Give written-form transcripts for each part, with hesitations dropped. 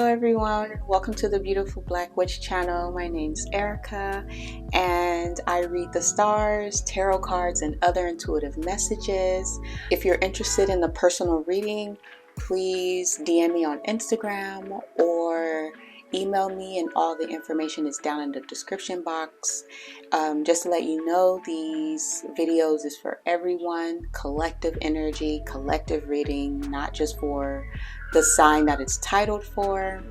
everyone, welcome to the Beautiful Black Witch channel. My name's Erica and I read the stars, tarot cards, and other intuitive messages. If you're interested in the personal reading, please DM me on Instagram or email me, and all the information is down in the description box. Just to let you know, these videos is for everyone, collective energy, collective reading, not just for the sign that it's titled for.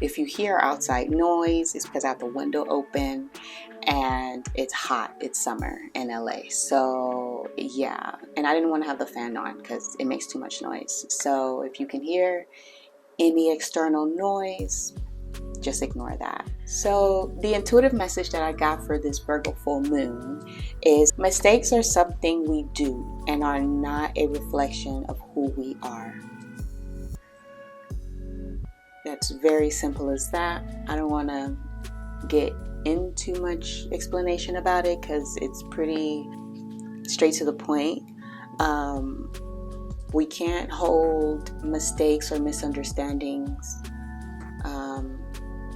If you hear outside noise, it's because I have the window open and it's hot. It's summer in LA. So yeah, and I didn't want to have the fan on because it makes too much noise. So if you can hear any external noise, just ignore that. So the intuitive message that I got for this Virgo full moon is mistakes are something we do and are not a reflection of who we are. That's very simple as that. I don't want to get into much explanation about it because it's pretty straight to the point. We can't hold mistakes or misunderstandings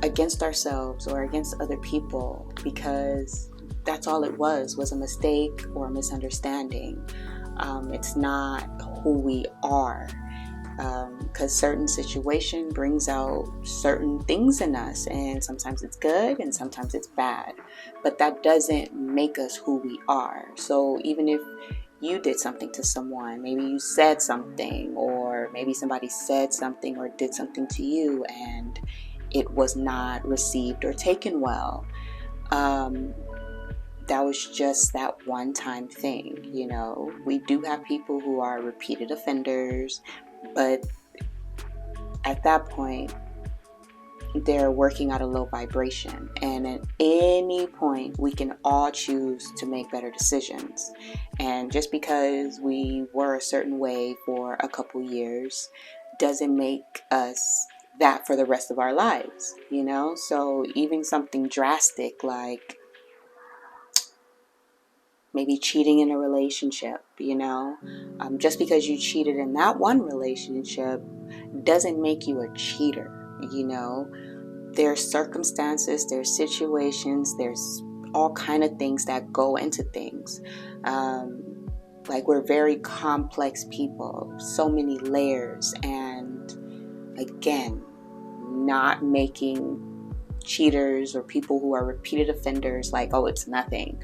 against ourselves or against other people, because that's all it was a mistake or a misunderstanding. It's not who we are. Because certain situation brings out certain things in us, and sometimes it's good and sometimes it's bad, but that doesn't make us who we are. So even if you did something to someone, maybe you said something, or maybe somebody said something or did something to you and it was not received or taken well, that was just that one-time thing. You know, we do have people who are repeated offenders, but at that point, they're working at a low vibration. And at any point, we can all choose to make better decisions. And just because we were a certain way for a couple years doesn't make us that for the rest of our lives, you know? So even something drastic like maybe cheating in a relationship, you know, just because you cheated in that one relationship doesn't make you a cheater. You know, there's circumstances, there's situations, there's all kind of things that go into things. Like, we're very complex people, so many layers, and again, not making cheaters or people who are repeated offenders like, oh, it's nothing.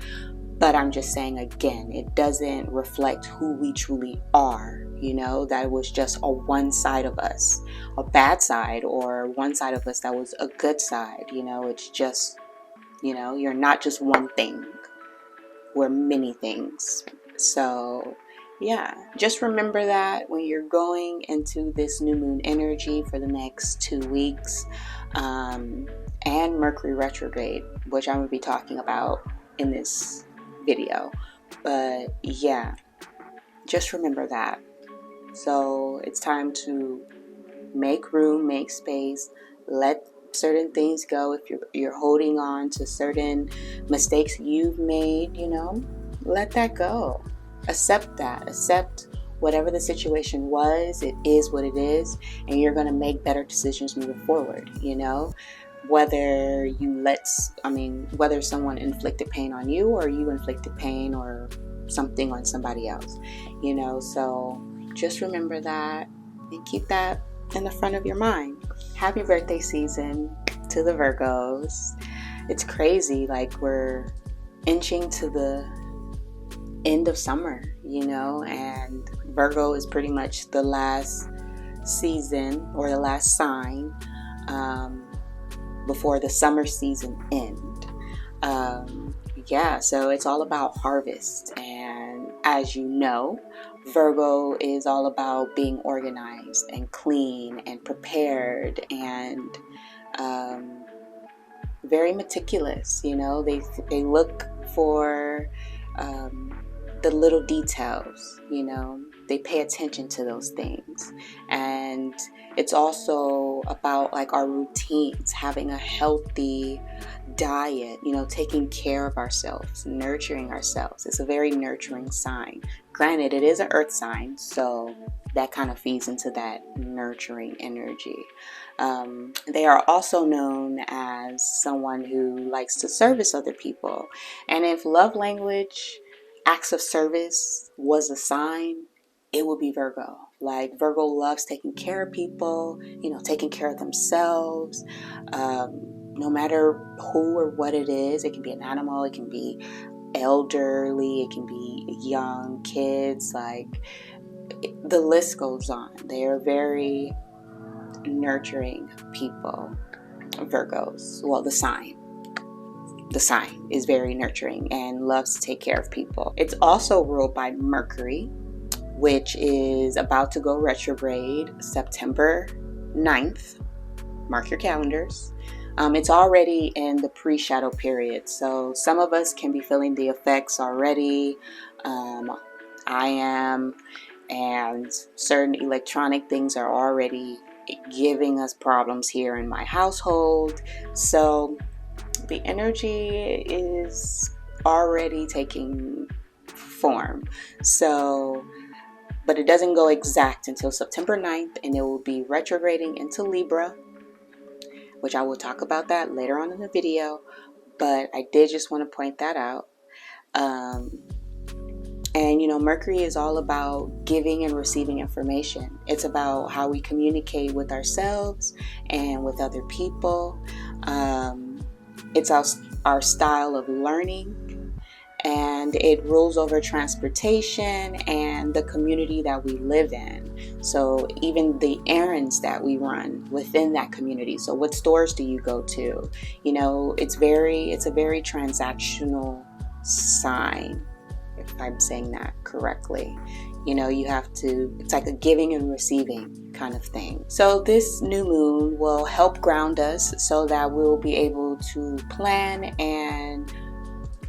But I'm just saying, again, it doesn't reflect who we truly are. You know, that was just a one side of us, a bad side, or one side of us that was a good side. You know, it's just, you know, you're not just one thing. We're many things. So yeah, just remember that when you're going into this new moon energy for the next 2 weeks, and Mercury retrograde, which I'm going to be talking about in this video. But yeah, just remember that. So it's time to make room, make space, let certain things go. If you're holding on to certain mistakes you've made, you know, let that go. Accept that. Accept whatever the situation was. It is what it is, and you're going to make better decisions moving forward, you know. Whether someone inflicted pain on you or you inflicted pain or something on somebody else, you know. So just remember that and keep that in the front of your mind. Happy birthday season to the Virgos. It's crazy, like we're inching to the end of summer, you know, and Virgo is pretty much the last season or the last sign before the summer season end. So it's all about harvest, and as you know, Virgo is all about being organized and clean and prepared and very meticulous. You know, they look for the little details, you know. They pay attention to those things. And it's also about like our routines, having a healthy diet, you know, taking care of ourselves, nurturing ourselves. It's a very nurturing sign. Granted, it is an earth sign, so that kind of feeds into that nurturing energy. They are also known as someone who likes to service other people. And if love language, acts of service was a sign, it would be Virgo. Like, Virgo loves taking care of people, taking care of themselves. No matter who or what it is, it can be an animal, it can be elderly, it can be young kids, like the list goes on. They are very nurturing people, Virgos. Well, the sign is very nurturing and loves to take care of people. It's also ruled by Mercury, which is about to go retrograde September 9th. Mark your calendars. It's already in the pre-shadow period, so some of us can be feeling the effects already. I am, and certain electronic things are already giving us problems here in my household. So the energy is already taking form. So, but it doesn't go exact until September 9th, and it will be retrograding into Libra, which I will talk about that later on in the video. But I did just want to point that out. And Mercury is all about giving and receiving information. It's about how we communicate with ourselves and with other people. It's our style of learning, and it rules over transportation and the community that we live in. So even the errands that we run within that community. So what stores do you go to? It's a very transactional sign, if I'm saying that correctly. You have to, it's like a giving and receiving kind of thing. So this new moon will help ground us so that we'll be able to plan and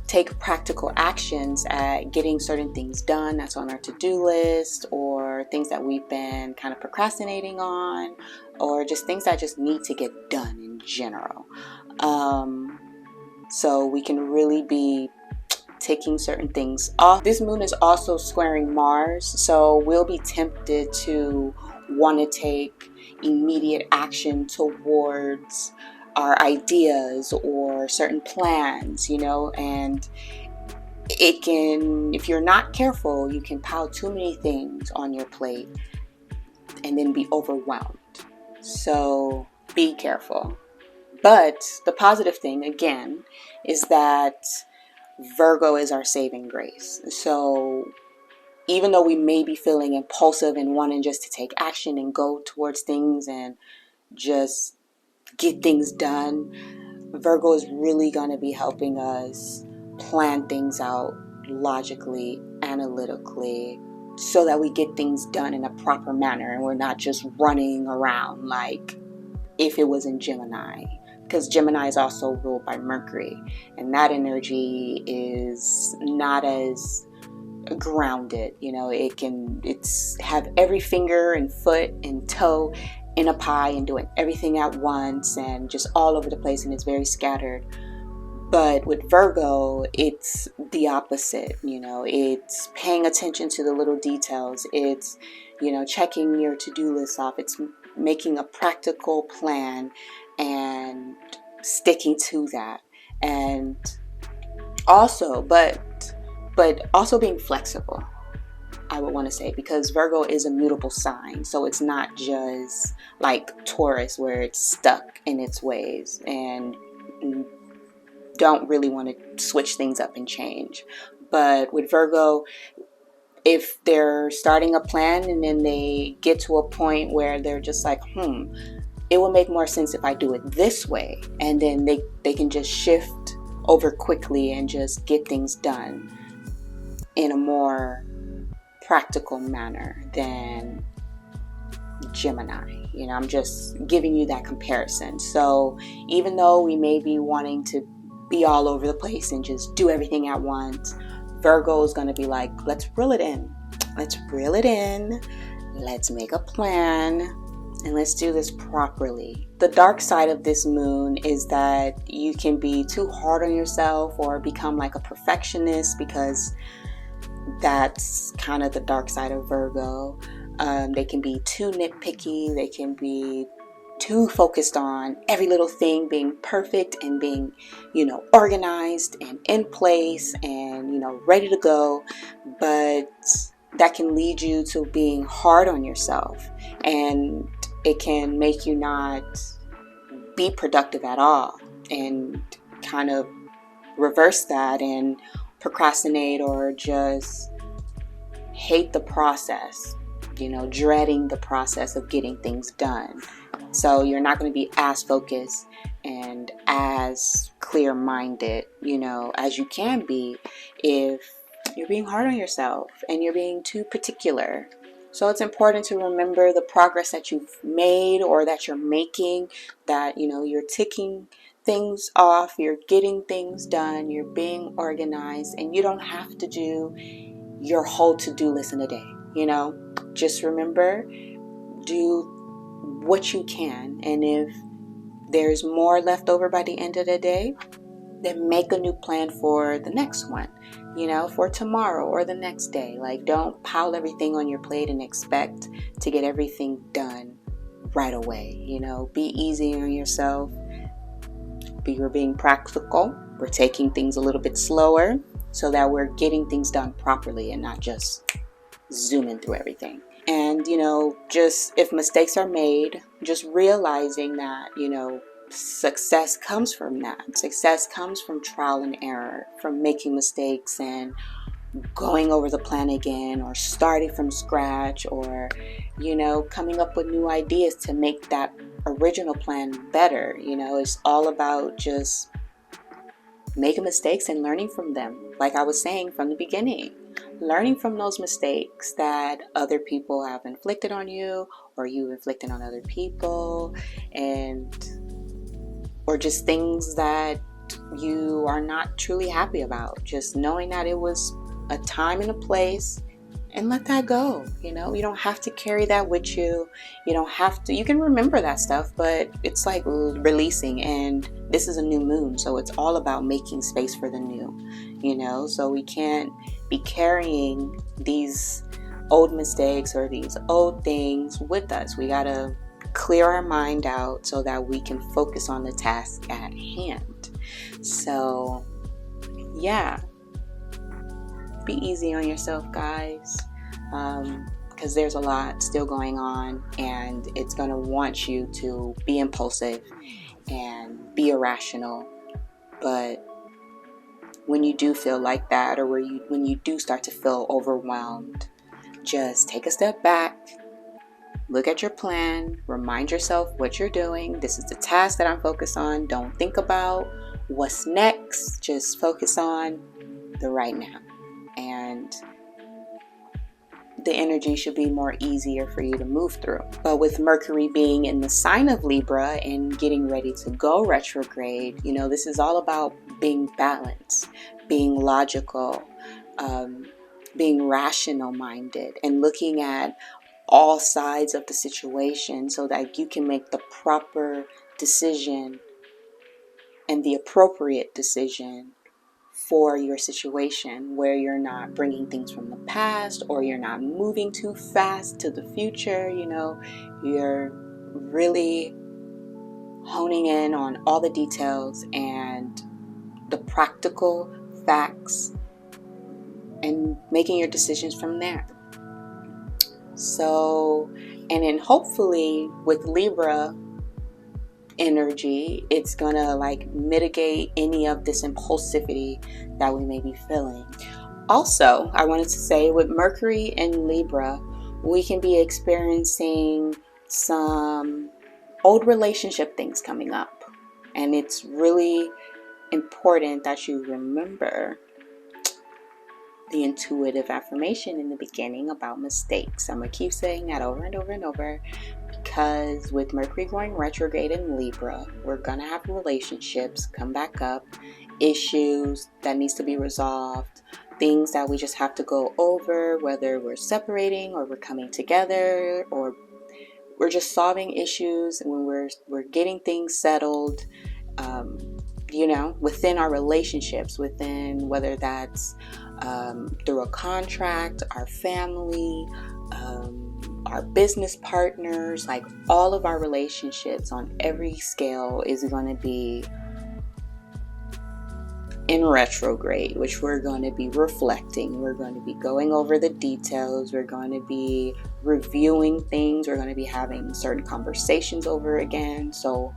take practical actions at getting certain things done that's on our to-do list, or things that we've been kind of procrastinating on, or just things that just need to get done in general. So we can really be taking certain things off. This moon is also squaring Mars, so we'll be tempted to want to take immediate action towards our ideas or certain plans, and it can, if you're not careful, you can pile too many things on your plate and then be overwhelmed. So be careful. But the positive thing, again, is that Virgo is our saving grace. So even though we may be feeling impulsive and wanting just to take action and go towards things and just get things done, Virgo is really going to be helping us plan things out logically, analytically, so that we get things done in a proper manner and we're not just running around like if it was in Gemini. Because Gemini is also ruled by Mercury, and that energy is not as grounded. It's have every finger and foot and toe in a pie and doing everything at once and just all over the place, and it's very scattered. But with Virgo, it's the opposite. It's paying attention to the little details. It's checking your to-do list off. It's making a practical plan and sticking to that, and also but also being flexible, I would want to say, because Virgo is a mutable sign. So it's not just like Taurus where it's stuck in its ways and don't really want to switch things up and change. But with Virgo, if they're starting a plan and then they get to a point where they're just like, it will make more sense if I do it this way, and then they can just shift over quickly and just get things done in a more practical manner than Gemini. I'm just giving you that comparison. So even though we may be wanting to be all over the place and just do everything at once, Virgo is going to be like, let's reel it in. Let's make a plan. And let's do this properly. The dark side of this moon is that you can be too hard on yourself or become like a perfectionist, because that's kind of the dark side of Virgo. They can be too nitpicky. They can be too focused on every little thing being perfect and being, organized and in place and, ready to go. But that can lead you to being hard on yourself, and it can make you not be productive at all, and kind of reverse that and procrastinate or just hate the process, dreading the process of getting things done. So you're not going to be as focused and as clear-minded, as you can be if you're being hard on yourself and you're being too particular. So it's important to remember the progress that you've made or that you're making, that, you're ticking things off, you're getting things done, you're being organized, and you don't have to do your whole to-do list in a day. Just remember, do what you can, and if there's more left over by the end of the day, then make a new plan for the next one, for tomorrow or the next day. Like, don't pile everything on your plate and expect to get everything done right away. Be easy on yourself. We're being practical. We're taking things a little bit slower so that we're getting things done properly and not just zooming through everything. And, just if mistakes are made, just realizing that, success comes from that. Success comes from trial and error, from making mistakes and going over the plan again, or starting from scratch, or, coming up with new ideas to make that original plan better. It's all about just making mistakes and learning from them. Like I was saying from the beginning, learning from those mistakes that other people have inflicted on you, or you inflicted on other people, or just things that you are not truly happy about. Just knowing that it was a time and a place, and let that go. You don't have to carry that with you. You don't have to. You can remember that stuff, but it's like releasing. And this is a new moon, so it's all about making space for the new. So we can't be carrying these old mistakes or these old things with us. We gotta clear our mind out so that we can focus on the task at hand. So, yeah. Be easy on yourself, guys, because there's a lot still going on, and it's going to want you to be impulsive and be irrational. But when you do feel like that, or when you do start to feel overwhelmed, just take a step back, look at your plan, remind yourself what you're doing. This is the task that I'm focused on. Don't think about what's next. Just focus on the right now. And the energy should be more easier for you to move through. But with Mercury being in the sign of Libra and getting ready to go retrograde, this is all about being balanced, being logical, being rational minded, and looking at all sides of the situation so that you can make the proper decision and the appropriate decision for your situation, where you're not bringing things from the past, or you're not moving too fast to the future. You're really honing in on all the details and the practical facts and making your decisions from there. So, and then hopefully with Libra energy, it's gonna mitigate any of this impulsivity that we may be feeling. Also, I wanted to say, with Mercury in Libra, we can be experiencing some old relationship things coming up, and it's really important that you remember the intuitive affirmation in the beginning about mistakes. I'm gonna keep saying that over and over and over, because with Mercury going retrograde in Libra, we're gonna have relationships come back up, issues that needs to be resolved, things that we just have to go over, whether we're separating or we're coming together, or we're just solving issues when we're getting things settled, within our relationships, within whether that's through a contract, our family, our business partners, like all of our relationships on every scale is going to be in retrograde, which we're going to be reflecting. We're going to be going over the details. We're going to be reviewing things. We're going to be having certain conversations over again. So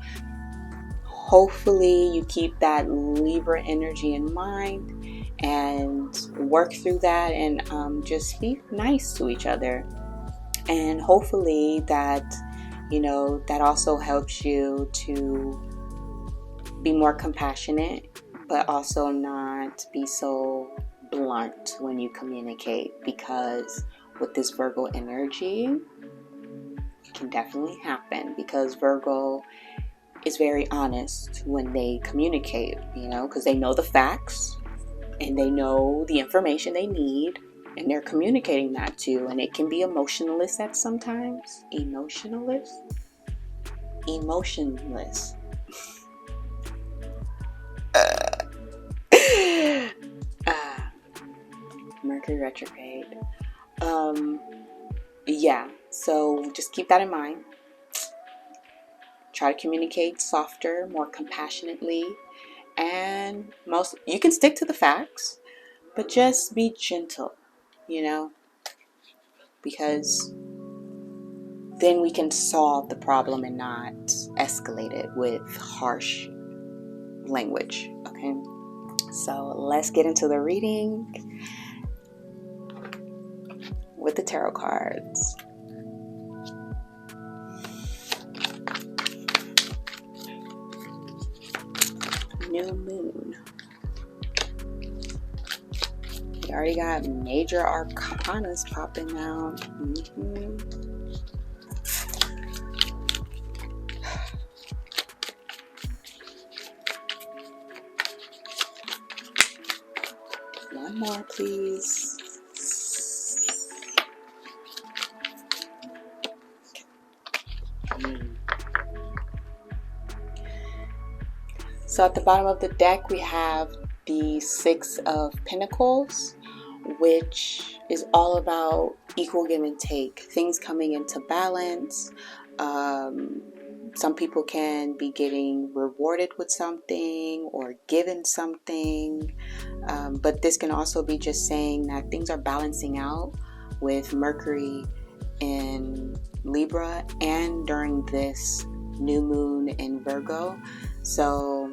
hopefully you keep that Libra energy in mind and work through that, and just be nice to each other. And hopefully that, that also helps you to be more compassionate, but also not be so blunt when you communicate, because with this Virgo energy, it can definitely happen, because Virgo is very honest when they communicate, because they know the facts and they know the information they need, and they're communicating that to you. And it can be emotionless at sometimes. Emotionless. Mercury retrograde. Yeah, so just keep that in mind. Try to communicate softer, more compassionately, and you can stick to the facts, but just be gentle, because then we can solve the problem and not escalate it with harsh language. Okay, so let's get into the reading with the tarot cards. New Moon. We already got major arcanas popping out. One more, please. So at the bottom of the deck, we have the Six of Pentacles, which is all about equal give and take, things coming into balance. Some people can be getting rewarded with something or given something, but this can also be just saying that things are balancing out with Mercury in Libra and during this new moon in Virgo. So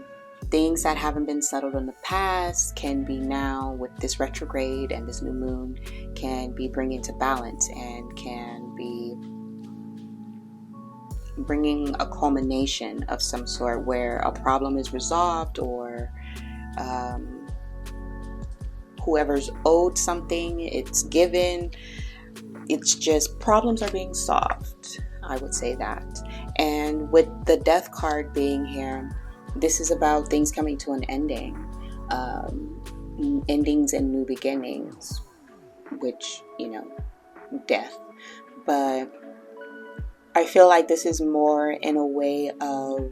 things that haven't been settled in the past can be now, with this retrograde and this new moon, can be bringing to balance and can be bringing a culmination of some sort where a problem is resolved, or whoever's owed something, it's given. It's just problems are being solved, I would say that. And with the Death card being here, this is about things coming to an ending, endings and new beginnings, which, death. But I feel like this is more in a way of,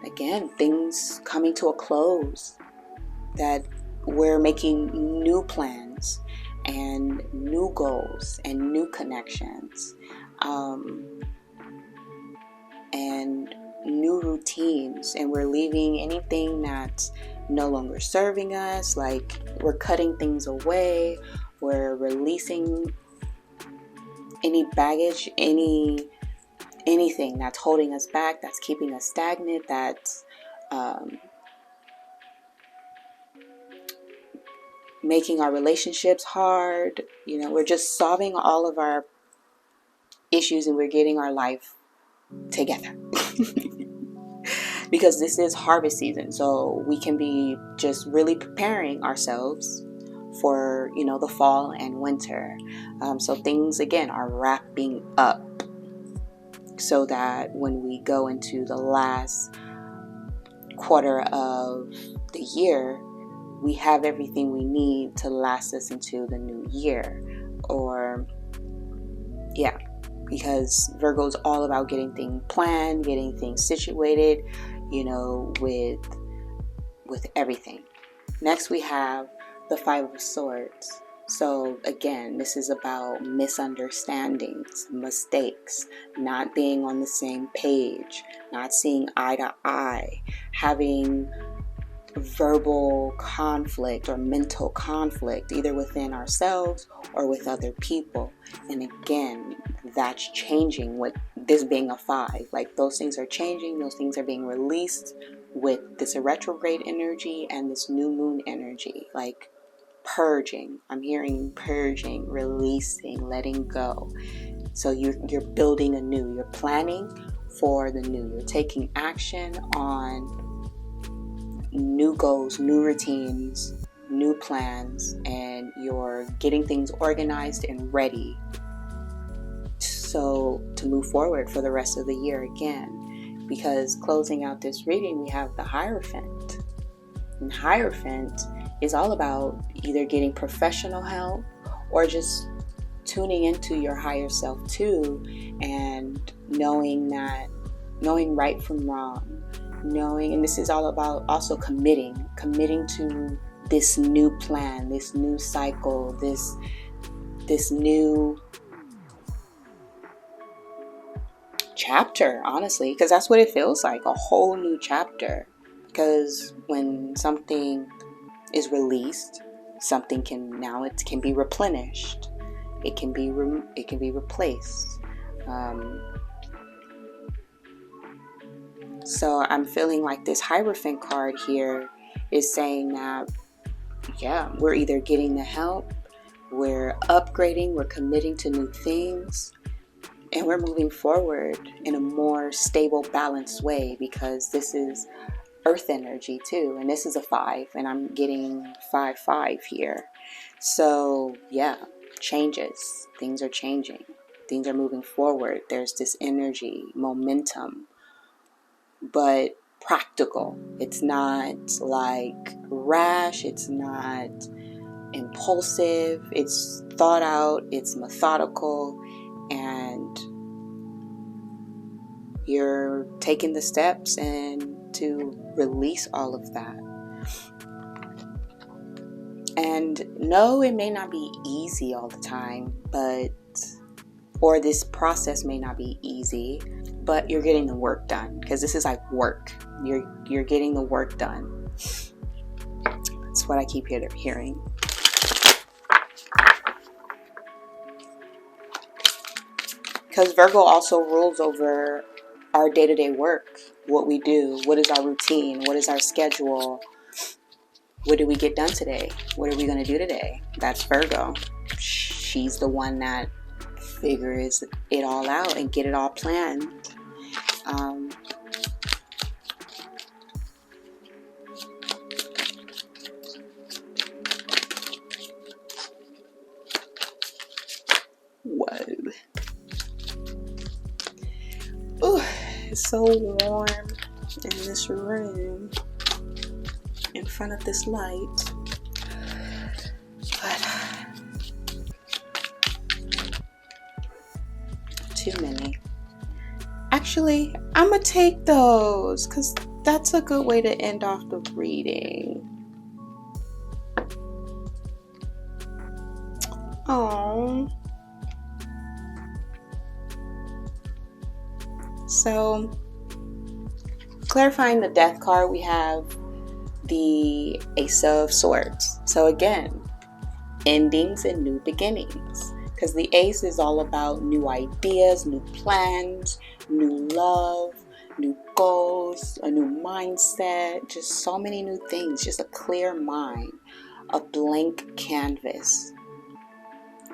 again, things coming to a close, that we're making new plans and new goals and new connections, and new routines, and we're leaving anything that's no longer serving us. Like, we're cutting things away, we're releasing any baggage, anything that's holding us back, that's keeping us stagnant, that's making our relationships hard. We're just solving all of our issues, and we're getting our life together. Because this is harvest season, so we can be just really preparing ourselves for, the fall and winter. So things, again, are wrapping up, so that when we go into the last quarter of the year, we have everything we need to last us into the new year. Because Virgo is all about getting things planned, getting things situated, with everything. Next, we have the Five of Swords. So again, this is about misunderstandings, mistakes, not being on the same page, not seeing eye to eye, having verbal conflict or mental conflict, either within ourselves or with other people. And again, that's changing with this being a 5. Like, those things are changing, those things are being released with this retrograde energy and this new moon energy. Like, purging. I'm hearing purging, releasing, letting go. So you're building anew. You're planning for the new. You're taking action on new goals, new routines, new plans, and you're getting things organized and ready so to move forward for the rest of the year again. Because closing out this reading, we have the Hierophant. And Hierophant is all about either getting professional help or just tuning into your higher self too, and knowing right from wrong, and this is all about also committing to this new plan, this new cycle, this new chapter, honestly, because that's what it feels like, a whole new chapter. Because when something is released, something it can be replenished, it can be replaced. So I'm feeling like this Hierophant card here is saying that, yeah, we're either getting the help, we're upgrading, we're committing to new things, and we're moving forward in a more stable, balanced way, because this is earth energy too, and this is a 5, and I'm getting 5-5 here. So yeah, changes, things are changing, things are moving forward. There's this energy, momentum, but practical. It's not like rash, it's not impulsive, it's thought out, it's methodical, and you're taking the steps and to release all of that. And no, it may not be easy all the time, or this process may not be easy, but you're getting the work done, because this is like work. You're getting the work done. That's what I keep hearing. Because Virgo also rules over our day-to-day work, what we do, what is our routine, what is our schedule, what did we get done today, what are we going to do today. That's Virgo. She's the one that figures it all out and get it all planned. Whoa. Ooh, it's so warm in this room in front of this light. But too many. Actually, I'm gonna take those, because that's a good way to end off the reading. Oh. So, clarifying the Death card, we have the Ace of Swords. So again, endings and new beginnings. Because the Ace is all about new ideas, new plans, new love, new goals, a new mindset, just so many new things, just a clear mind, a blank canvas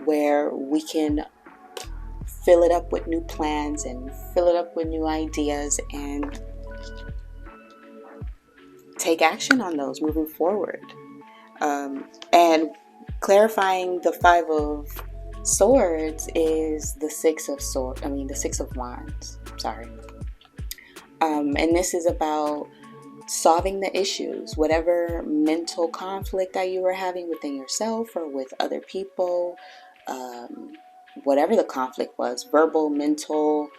where we can fill it up with new plans and fill it up with new ideas and take action on those moving forward. And clarifying the 5 of Swords is the 6 of the 6 of Wands. Sorry. And this is about solving the issues, whatever mental conflict that you were having within yourself or with other people, whatever the conflict was, verbal, mental,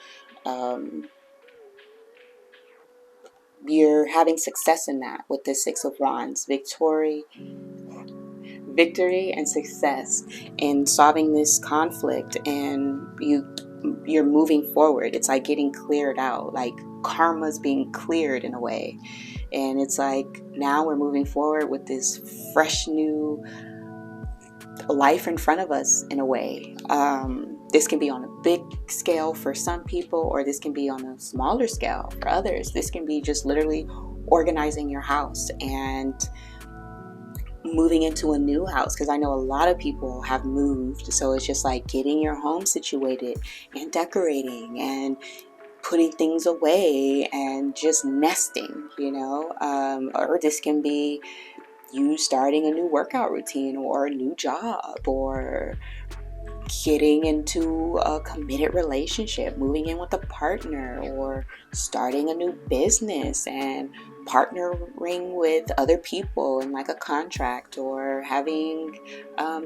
you're having success in that with the 6 of Wands. victory and success in solving this conflict, and you're moving forward. It's like getting cleared out, like karma's being cleared in a way. And it's like now we're moving forward with this fresh new life in front of us in a way. This can be on a big scale for some people, or this can be on a smaller scale for others. This can be just literally organizing your house and moving into a new house, because I know a lot of people have moved. So it's just like getting your home situated and decorating and putting things away and just nesting, or this can be you starting a new workout routine or a new job, or getting into a committed relationship, moving in with a partner, or starting a new business and partnering with other people in like a contract, or having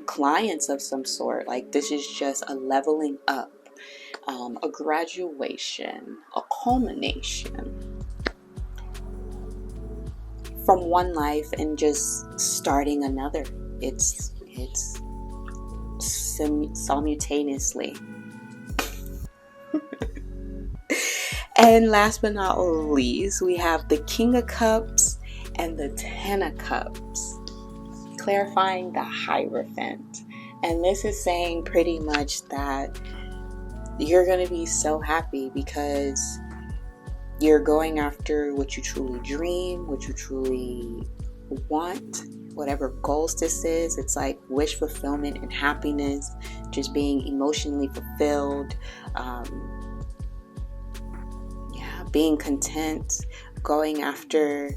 clients of some sort. Like this is just a leveling up, a graduation, a culmination from one life and just starting another. It's simultaneously. And last but not least, we have the King of Cups and the Ten of Cups, clarifying the Hierophant. And this is saying pretty much that you're going to be so happy because you're going after what you truly dream, what you truly want, whatever goals this is. It's like wish fulfillment and happiness, just being emotionally fulfilled, being content, going after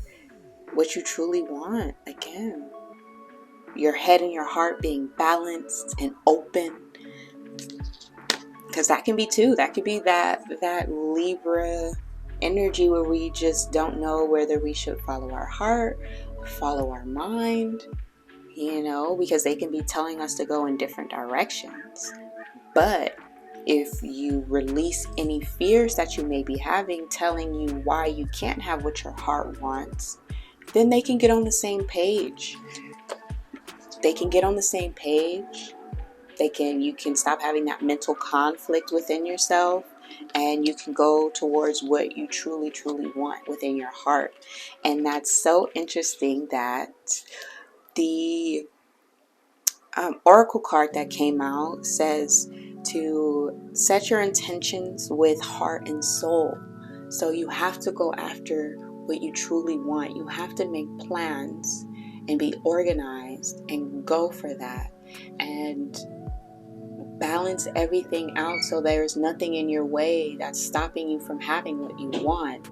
what you truly want. Again, your head and your heart being balanced and open, because that can be too. That could be that Libra energy where we just don't know whether we should follow our heart, follow our mind, because they can be telling us to go in different directions. But if you release any fears that you may be having, telling you why you can't have what your heart wants, then they can get on the same page. You can stop having that mental conflict within yourself, and you can go towards what you truly, truly want within your heart. And that's so interesting that the oracle card that came out says to set your intentions with heart and soul. So you have to go after what you truly want. You have to make plans and be organized and go for that, and balance everything out so there's nothing in your way that's stopping you from having what you want.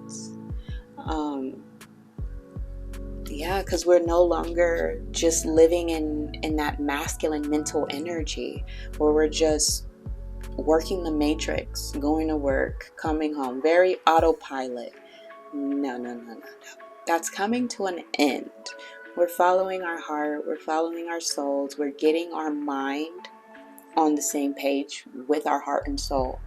Because we're no longer just living in that masculine mental energy where we're just working the matrix, going to work, coming home, very autopilot. No. That's coming to an end. We're following our heart, we're following our souls, we're getting our mind on the same page with our heart and soul,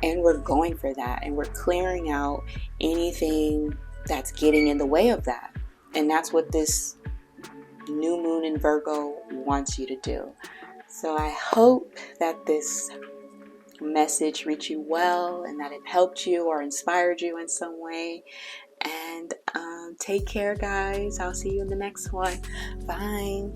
and we're going for that, and we're clearing out anything that's getting in the way of that. And that's what this new moon in Virgo wants you to do. So I hope that this message reached you well, and that it helped you or inspired you in some way. And take care, guys. I'll see you in the next one. Bye.